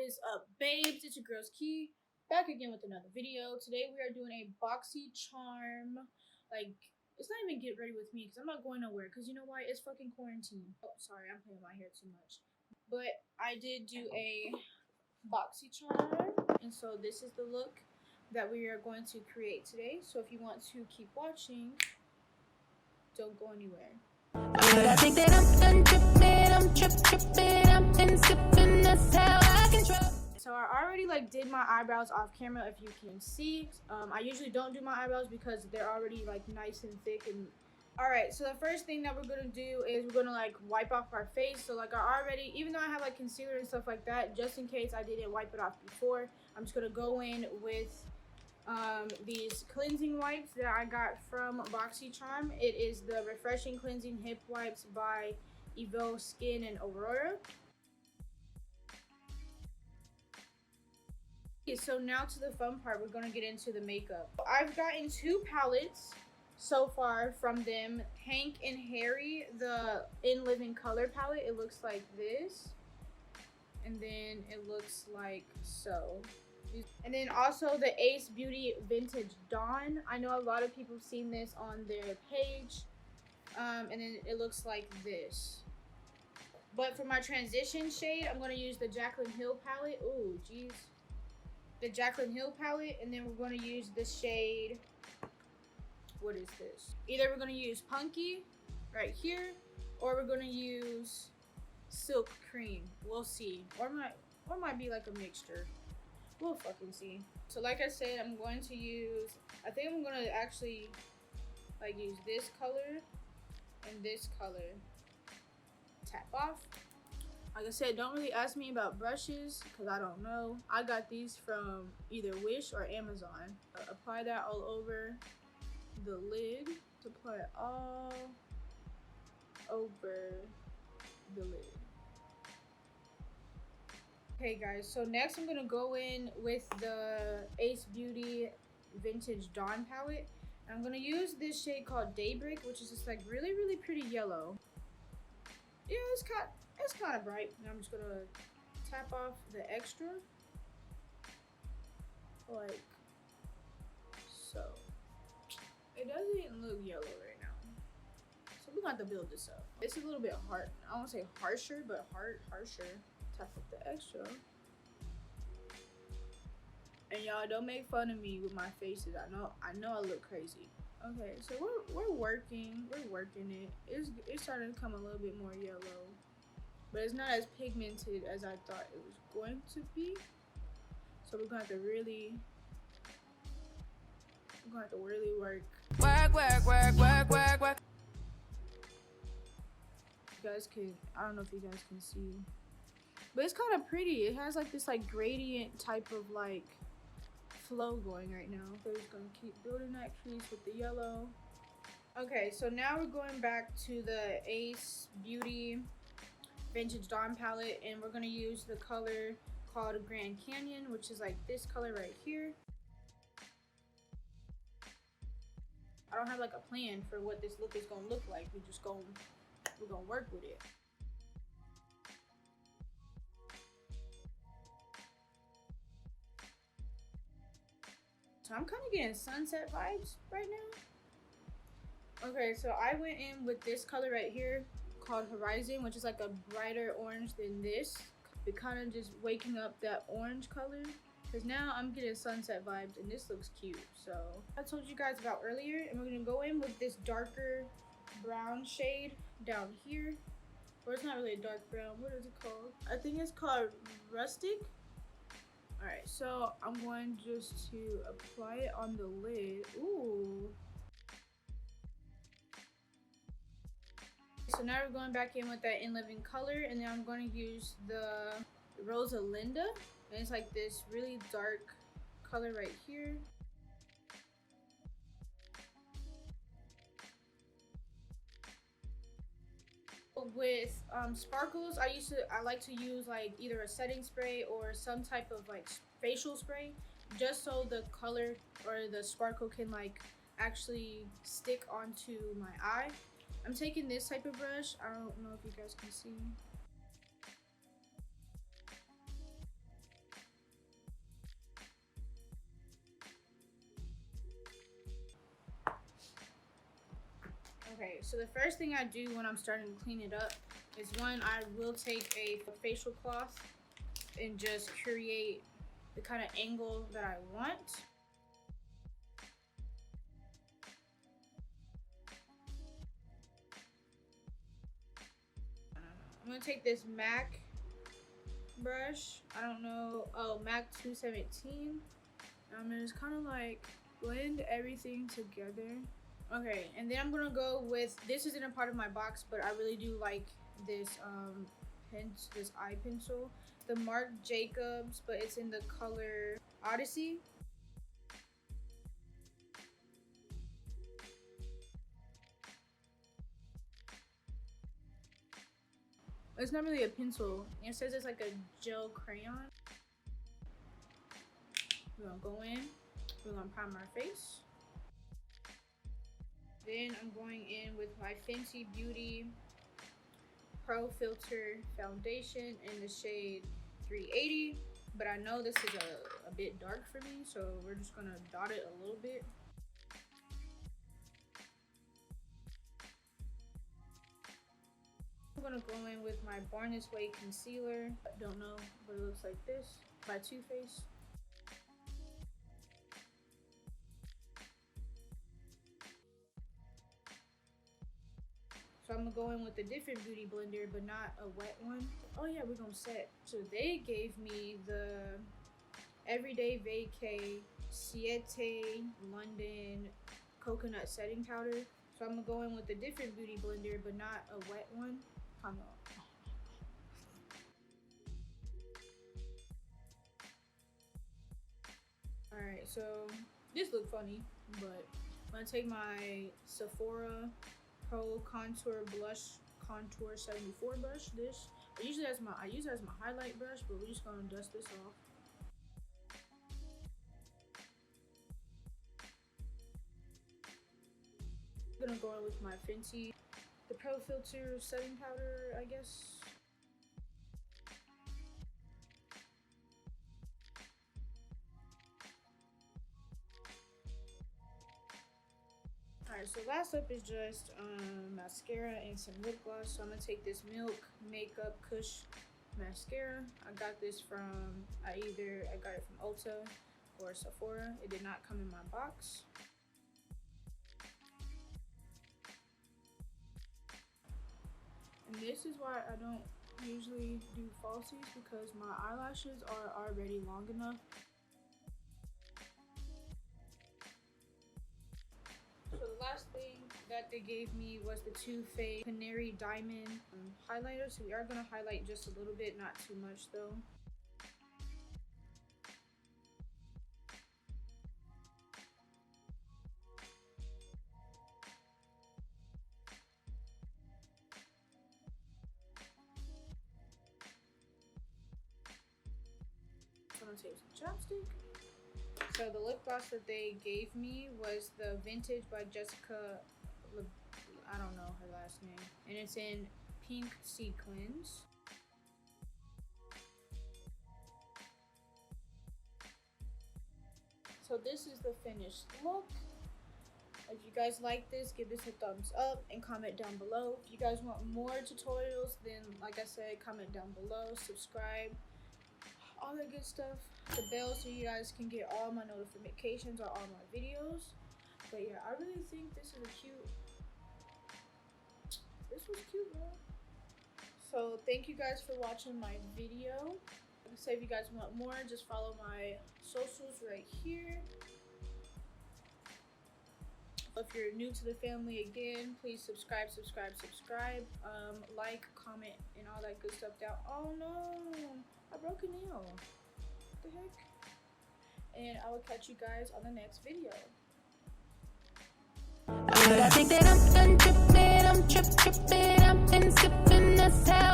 is up, babes? It's your girl's Key, back again with another video. Today we are doing a boxy charm. Like, it's not even get ready with me because I'm not going nowhere. Because you know why? It's fucking quarantine. Oh, sorry, I'm playing my hair too much. But I did do a boxy charm, and so this is the look that we are going to create today. So if you want to keep watching, don't go anywhere. I think that I'm done tripping, I'm tripping, I'm been sipping, that's how I control. So I already like did my eyebrows off camera, if you can see. I usually don't do my eyebrows because they're already like nice and thick. And all right, so the first thing that we're gonna do is we're gonna like wipe off our face. So like I already, even though I have like concealer and stuff like that, just in case I didn't wipe it off before, I'm just gonna go in with these cleansing wipes that I got from BoxyCharm. It is the Refreshing Cleansing Hip Wipes by EVIO Skin and Aurora. Okay, so now to the fun part, we're gonna get into the makeup. I've gotten two palettes so far from them. Hank and Harry, the In Living Color palette. It looks like this, and then it looks like so. And then also the Ace Beauty Vintage Dawn. I know a lot of people have seen this on their page. And then it looks like this. But for my transition shade, I'm going to use the Jaclyn Hill palette. Ooh, jeez. The Jaclyn Hill palette. And then we're going to use the shade. What is this? Either we're going to use Punky right here, or we're going to use Silk Cream. We'll see. Or might be like a mixture. We'll fucking see. So like I said, I'm going to use, I think I'm going to actually like use this color and this color. Tap off. Like I said, don't really ask me about brushes because I don't know. I got these from either Wish or Amazon. Apply that all over the lid. Apply it all over the lid. Okay guys, so next I'm gonna go in with the Ace Beauty Vintage Dawn palette. And I'm gonna use this shade called Daybreak, which is just like really pretty yellow. Yeah, it's kind of bright. And I'm just gonna tap off the extra, like so. It doesn't look yellow right now, so we're gonna have to build this up. It's a little bit hard. I don't want to say harsher, but harsher. Tap up the extra. And y'all don't make fun of me with my faces. I know I look crazy. Okay, so we're working it. It's starting to come a little bit more yellow, but it's not as pigmented as I thought it was going to be. So we're gonna have to really work. Work. You guys can, I don't know if you guys can see, but it's kind of pretty. It has like this like gradient type of like flow going right now. So we're just gonna keep building that crease with the yellow. Okay, so now we're going back to the Ace Beauty Vintage Dawn palette, and we're gonna use the color called Grand Canyon, which is like this color right here. I don't have like a plan for what this look is gonna look like. We're gonna work with it. So I'm kind of getting sunset vibes right now. Okay, so I went in with this color right here called Horizon, which is like a brighter orange than this. It kind of just waking up that orange color, because now I'm getting sunset vibes and this looks cute. So I told you guys about earlier, and we're gonna go in with this darker brown shade down here. Or it's not really a dark brown. What is it called? I think it's called Rustic. Alright, so I'm going just to apply it on the lid. Ooh. So now we're going back in with that In Living Color, and then I'm going to use the Rosalinda. And it's like this really dark color right here. With sparkles, I like to use like either a setting spray or some type of like facial spray, just so the color or the sparkle can like actually stick onto my eye. I'm taking this type of brush. I don't know if you guys can see. so the first thing I do when I'm starting to clean it up is one, I will take a facial cloth and just create the kind of angle that I want. I'm gonna take this MAC brush. I don't know. Oh, MAC 217. I'm gonna just kind of like blend everything together. Okay, and then I'm gonna go with, this isn't a part of my box, but I really do like this this eye pencil, the Marc Jacobs, but it's in the color Odyssey. It's not really a pencil. It says it's like a gel crayon. We're gonna go in. We're gonna prime our face. Then I'm going in with my Fenty Beauty Pro Filter Foundation in the shade 380. But I know this is a bit dark for me, so we're just gonna dot it a little bit. I'm gonna go in with my Born This Way concealer. I don't know, but it looks like this, by Too Faced. So I'm gonna go in with a different beauty blender, but not a wet one. Oh yeah, we're gonna set. So they gave me the Everyday Vacay Siete London Coconut Setting Powder. So I'm gonna go in with a different beauty blender, but not a wet one. Come on. Alright, so this look funny, but I'm gonna take my Sephora Pro Contour Blush Contour 74 brush. This I use it as my highlight brush, but we're just gonna dust this off. I'm gonna go in with my Fenty, the Pro Filter setting powder, I guess. Alright, so last up is just mascara and some lip gloss. So I'm gonna take this Milk Makeup Kush mascara. I got this from, I got it from Ulta or Sephora. It did not come in my box. And this is why I don't usually do falsies, because my eyelashes are already long enough. So the last thing that they gave me was the Too Faced Canary Diamond highlighter. So we are going to highlight just a little bit, not too much though. I'm going to take some chapstick. So the lip gloss that they gave me was the Vintage by Jessica, I don't know her last name, and it's in Pink Sequins. So this is the finished look. If you guys like this, give this a thumbs up and comment down below. If you guys want more tutorials, then like I said, comment down below, subscribe, all that good stuff. The bell so you guys can get all my notifications or all my videos. But yeah, I really think this was cute, bro. So thank you guys for watching my video. Like I said, if you guys want more, just follow my socials right here. If you're new to the family, again, please subscribe. Like, comment, and all that good stuff down. Oh no, I broke a nail. What the heck? And I will catch you guys on the next video. I think that I'm done tripping, I'm tripping, I've been sipping, that's how